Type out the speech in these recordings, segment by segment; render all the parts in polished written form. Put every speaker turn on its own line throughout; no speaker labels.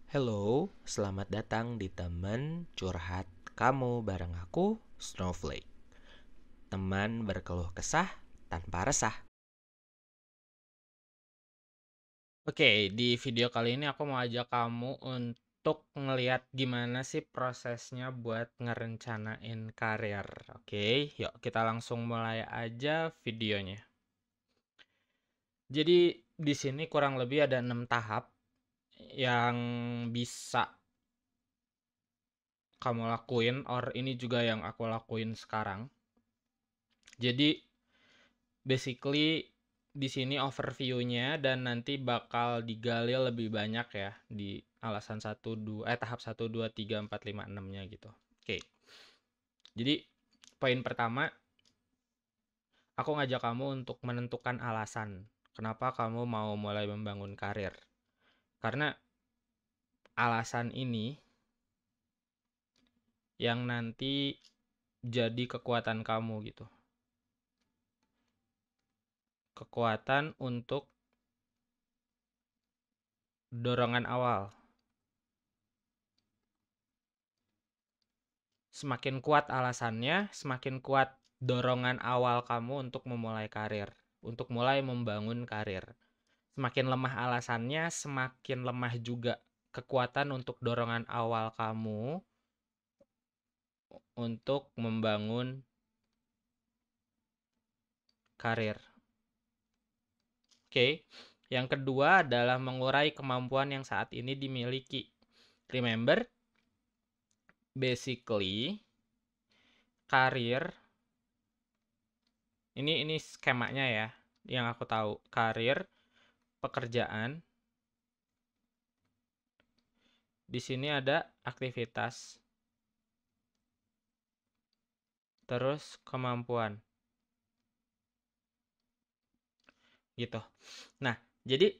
Hello, selamat datang di teman curhat kamu bareng aku, Snowflake. Teman berkeluh kesah tanpa resah.
Oke, di video kali ini aku mau ajak kamu untuk ngeliat gimana sih prosesnya buat ngerencanain karir. Oke, yuk kita langsung mulai aja videonya. Jadi di sini kurang lebih ada 6 tahap yang bisa kamu lakuin, or ini juga yang aku lakuin sekarang. Jadi basically di sini overview-nya dan nanti bakal digali lebih banyak ya di alasan tahap 1 2 3 4 5 6-nya gitu. Oke. Jadi poin pertama, aku ngajak kamu untuk menentukan alasan kenapa kamu mau mulai membangun karir. Karena alasan ini yang nanti jadi kekuatan kamu gitu. Kekuatan untuk dorongan awal. Semakin kuat alasannya, semakin kuat dorongan awal kamu untuk memulai karir, untuk mulai membangun karir. Semakin lemah alasannya, semakin lemah juga kekuatan untuk dorongan awal kamu untuk membangun karir. Oke. Yang kedua adalah mengurai kemampuan yang saat ini dimiliki. Remember, basically karir ini skemanya ya, yang aku tahu. Karir, pekerjaan, di sini ada aktivitas, terus kemampuan, gitu. Nah, jadi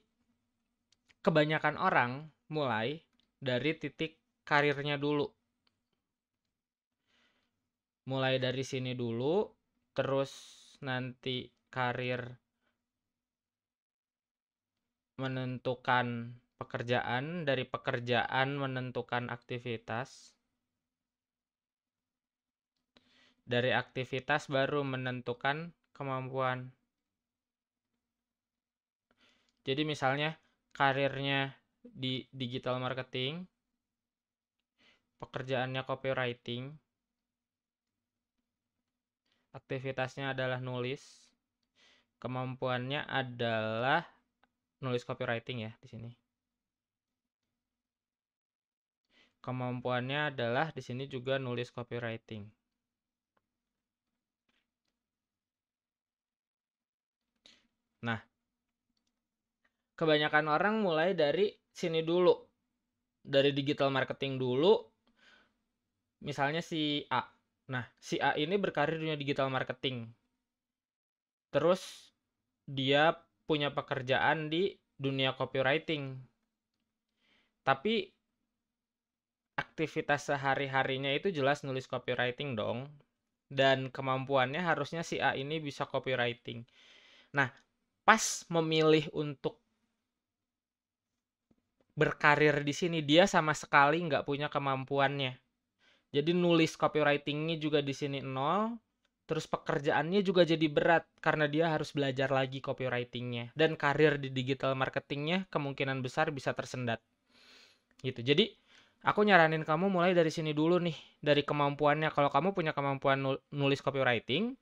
kebanyakan orang mulai dari titik karirnya dulu. Mulai dari sini dulu, terus nanti karir menentukan pekerjaan, dari pekerjaan menentukan aktivitas, dari aktivitas baru menentukan kemampuan. Jadi misalnya karirnya di digital marketing, pekerjaannya copywriting, aktivitasnya adalah nulis, kemampuannya adalah nulis copywriting ya di sini. Kemampuannya adalah di sini juga nulis copywriting. Nah, kebanyakan orang mulai dari sini dulu. Dari digital marketing dulu, misalnya si A. Nah, si A ini berkarir di dunia digital marketing. Terus dia punya pekerjaan di dunia copywriting. Tapi aktivitas sehari-harinya itu jelas nulis copywriting dong. Dan kemampuannya harusnya si A ini bisa copywriting. Nah, pas memilih untuk berkarir di sini, dia sama sekali nggak punya kemampuannya. Jadi nulis copywritingnya juga di sini nol, terus pekerjaannya juga jadi berat karena dia harus belajar lagi copywritingnya. Dan karir di digital marketingnya kemungkinan besar bisa tersendat. Gitu. Jadi aku nyaranin kamu mulai dari sini dulu nih, dari kemampuannya. Kalau kamu punya kemampuan nulis copywriting,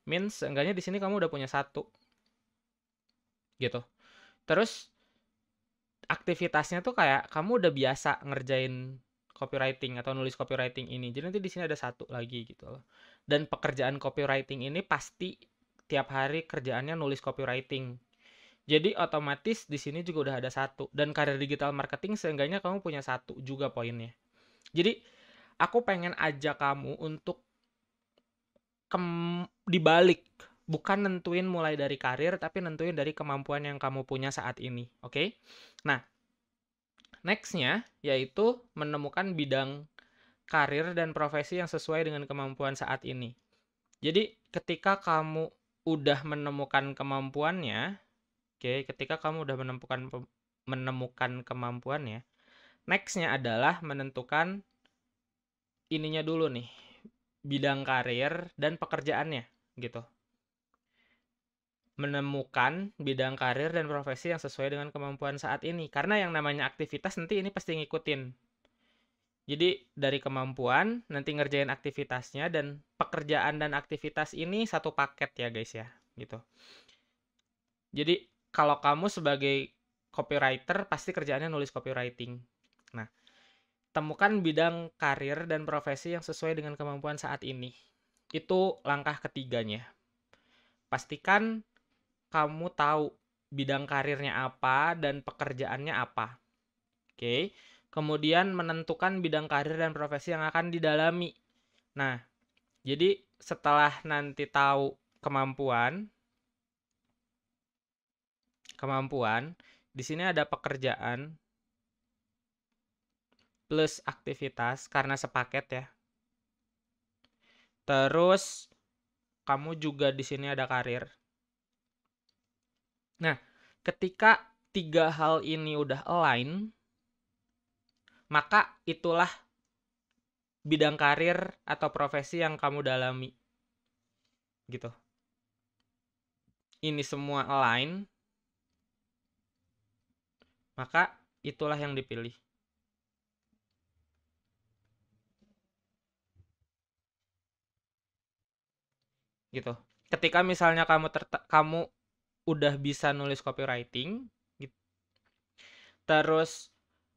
means enggaknya di sini kamu udah punya satu. Gitu. Terus aktivitasnya tuh kayak kamu udah biasa ngerjain copywriting atau nulis copywriting ini. Jadi nanti di sini ada satu lagi gitu loh. Dan pekerjaan copywriting ini pasti tiap hari kerjaannya nulis copywriting. Jadi otomatis di sini juga udah ada satu. Dan karir digital marketing seenggaknya kamu punya satu juga poinnya. Jadi aku pengen ajak kamu untuk dibalik, bukan nentuin mulai dari karir tapi nentuin dari kemampuan yang kamu punya saat ini. Oke? Nah, nextnya yaitu menemukan bidang karir dan profesi yang sesuai dengan kemampuan saat ini. Jadi ketika kamu udah menemukan kemampuannya, ketika kamu udah menemukan kemampuannya, Nextnya adalah menentukan ininya dulu nih, bidang karir dan pekerjaannya gitu. Menemukan bidang karir dan profesi yang sesuai dengan kemampuan saat ini. Karena yang namanya aktivitas nanti ini pasti ngikutin. Jadi dari kemampuan nanti ngerjain aktivitasnya, dan pekerjaan dan aktivitas ini satu paket ya guys ya, gitu. Jadi kalau kamu sebagai copywriter pasti kerjaannya nulis copywriting. Nah, temukan bidang karir dan profesi yang sesuai dengan kemampuan saat ini. Itu langkah ketiganya. Pastikan kamu tahu bidang karirnya apa dan pekerjaannya apa. Oke. Kemudian menentukan bidang karir dan profesi yang akan didalami. Nah, jadi setelah nanti tahu kemampuan, di sini ada pekerjaan plus aktivitas karena sepaket ya. Terus kamu juga di sini ada karir. Nah, ketika tiga hal ini udah align, maka itulah bidang karir atau profesi yang kamu dalami. Gitu. Ini semua align, maka itulah yang dipilih. Gitu. Ketika misalnya kamu udah bisa nulis copywriting, gitu. Terus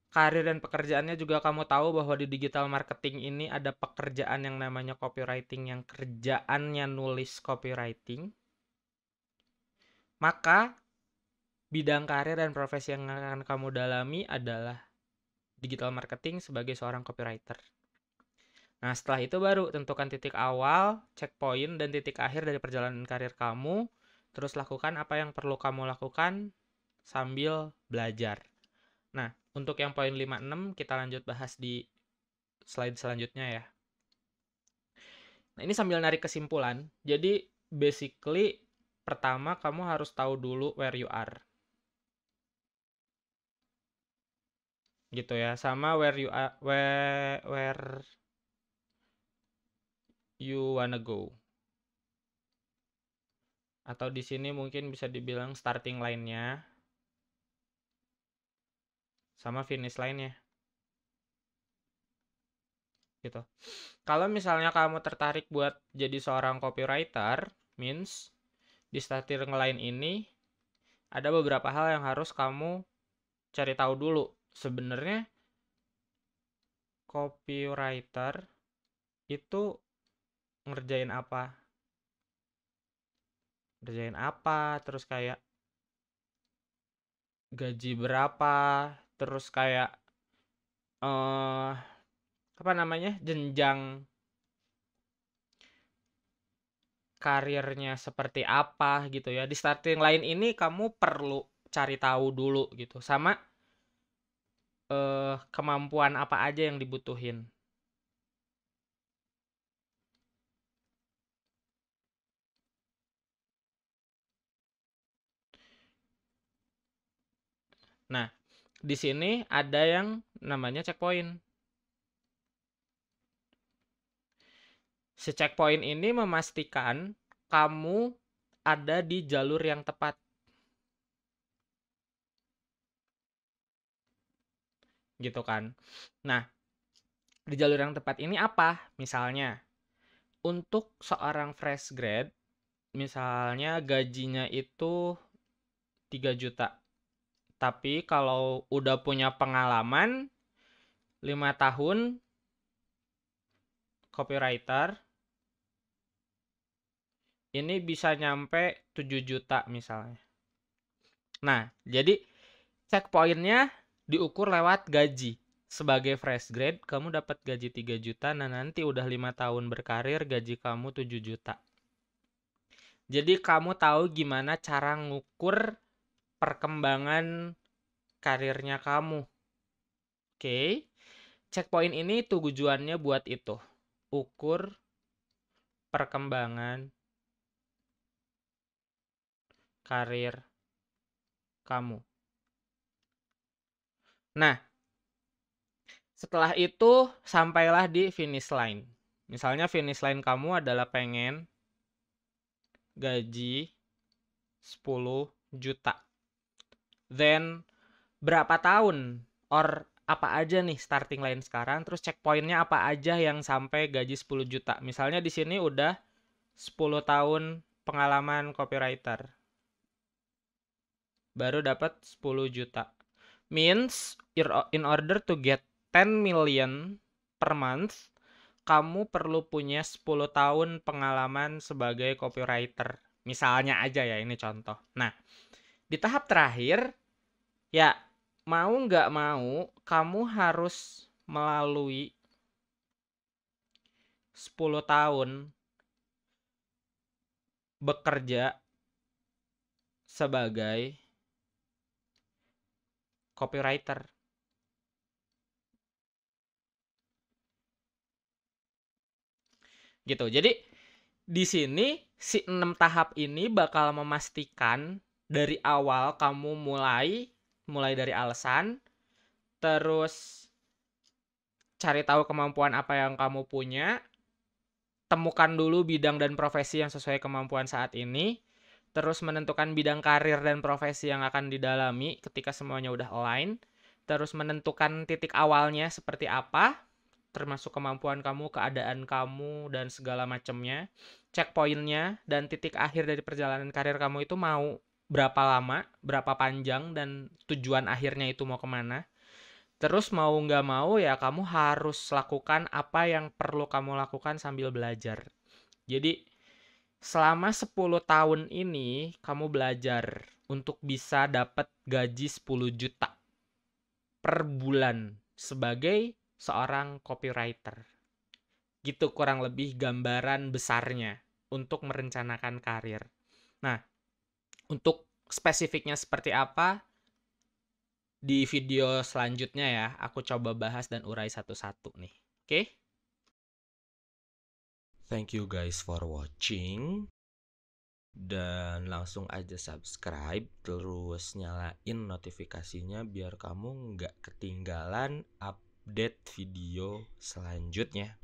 karir dan pekerjaannya juga kamu tahu bahwa di digital marketing ini ada pekerjaan yang namanya copywriting yang kerjaannya nulis copywriting. Maka bidang karir dan profesi yang akan kamu dalami adalah digital marketing sebagai seorang copywriter. Nah, setelah itu baru tentukan titik awal, checkpoint, dan titik akhir dari perjalanan karir kamu. Terus lakukan apa yang perlu kamu lakukan sambil belajar. Nah, untuk yang poin 5-6 kita lanjut bahas di slide selanjutnya ya. Nah, ini sambil narik kesimpulan. Jadi, basically, pertama kamu harus tahu dulu where you are. Gitu ya. Sama where you are, where you wanna go. Atau di sini mungkin bisa dibilang starting line-nya sama finish line-nya. Gitu. Kalau misalnya kamu tertarik buat jadi seorang copywriter, means di starting line ini ada beberapa hal yang harus kamu cari tahu dulu. Sebenarnya copywriter itu ngerjain apa? Ngerjain apa? Terus kayak gaji berapa? Terus kayak apa namanya? Jenjang karirnya seperti apa gitu ya. Di starting line ini kamu perlu cari tahu dulu gitu. Sama kemampuan apa aja yang dibutuhin. Nah, di sini ada yang namanya checkpoint. Si checkpoint ini memastikan kamu ada di jalur yang tepat. Gitu kan. Nah, di jalur yang tepat ini apa? Misalnya, untuk seorang fresh grad, misalnya gajinya itu 3 juta. Tapi kalau udah punya pengalaman 5 tahun copywriter, ini bisa nyampe 7 juta misalnya. Nah, jadi checkpointnya diukur lewat gaji. Sebagai fresh grade, kamu dapat gaji 3 juta, nah nanti udah 5 tahun berkarir, gaji kamu 7 juta. Jadi kamu tahu gimana cara ngukur perkembangan karirnya kamu. Oke. Checkpoint ini tujuannya buat itu. Ukur perkembangan karir kamu. Nah, Setelah itu sampailah di finish line. Misalnya finish line kamu adalah pengen gaji 10 juta. Then berapa tahun or apa aja nih starting line sekarang, terus checkpointnya apa aja yang sampai gaji 10 juta. Misalnya di sini udah 10 tahun pengalaman copywriter. Baru dapat 10 juta. Means in order to get 10 million per month, kamu perlu punya 10 tahun pengalaman sebagai copywriter. Misalnya aja ya, ini contoh. Nah, di tahap terakhir, ya mau nggak mau, kamu harus melalui 10 tahun bekerja sebagai copywriter. Gitu. Jadi di sini si 6 tahap ini bakal memastikan dari awal kamu mulai dari alasan, terus cari tahu kemampuan apa yang kamu punya, temukan dulu bidang dan profesi yang sesuai kemampuan saat ini, terus menentukan bidang karir dan profesi yang akan didalami ketika semuanya udah align, terus menentukan titik awalnya seperti apa, termasuk kemampuan kamu, keadaan kamu, dan segala macamnya, checkpointnya, dan titik akhir dari perjalanan karir kamu itu mau berapa lama, berapa panjang, dan tujuan akhirnya itu mau kemana. Terus mau nggak mau ya kamu harus lakukan apa yang perlu kamu lakukan sambil belajar. Jadi selama 10 tahun ini kamu belajar untuk bisa dapat gaji 10 juta per bulan sebagai seorang copywriter. Gitu kurang lebih gambaran besarnya untuk merencanakan karir. Nah, untuk spesifiknya seperti apa, di video selanjutnya ya, aku coba bahas dan urai satu-satu nih. Oke?
Thank you guys for watching. Dan langsung aja subscribe, terus nyalain notifikasinya biar kamu nggak ketinggalan update video selanjutnya.